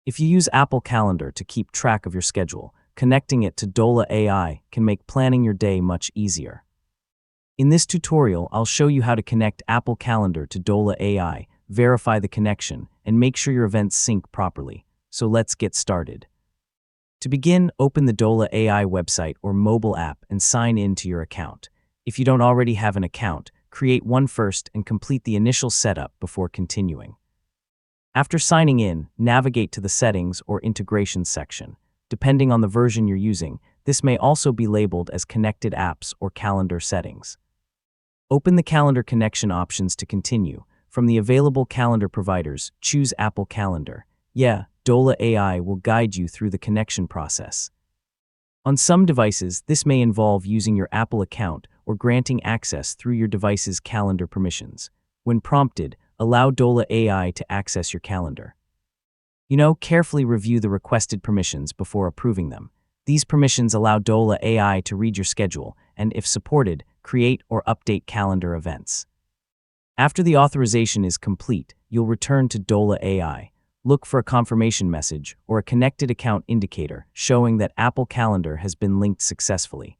If you use Apple Calendar to keep track of your schedule, connecting it to Dola AI can make planning your day much easier. In this tutorial, I'll show you how to connect Apple Calendar to Dola AI, verify the connection, and make sure your events sync properly. So let's get started. To begin, open the Dola AI website or mobile app and sign in to your account. If you don't already have an account, create one first and complete the initial setup before continuing. After signing in, navigate to the Settings or Integrations section. Depending on the version you're using, this may also be labeled as Connected Apps or Calendar Settings. Open the Calendar connection options to continue. From the available calendar providers, choose Apple Calendar. Dola AI will guide you through the connection process. On some devices, this may involve using your Apple account or granting access through your device's calendar permissions. When prompted, allow Dola AI to access your calendar. Carefully review the requested permissions before approving them. These permissions allow Dola AI to read your schedule and, if supported, create or update calendar events. After the authorization is complete, you'll return to Dola AI. Look for a confirmation message or a connected account indicator showing that Apple Calendar has been linked successfully.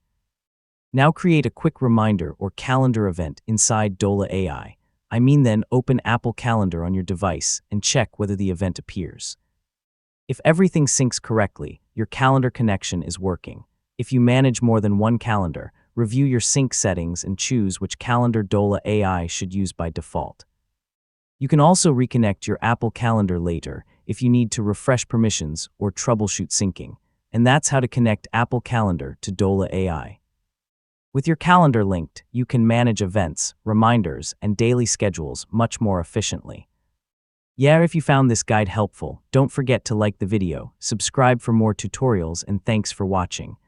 Now create a quick reminder or calendar event inside Dola AI. Then open Apple Calendar on your device and check whether the event appears. If everything syncs correctly, your calendar connection is working. If you manage more than one calendar, review your sync settings and choose which calendar Dola AI should use by default. You can also reconnect your Apple Calendar later if you need to refresh permissions or troubleshoot syncing. And that's how to connect Apple Calendar to Dola AI. With your calendar linked, you can manage events, reminders, and daily schedules much more efficiently. If you found this guide helpful, don't forget to like the video, subscribe for more tutorials, and thanks for watching.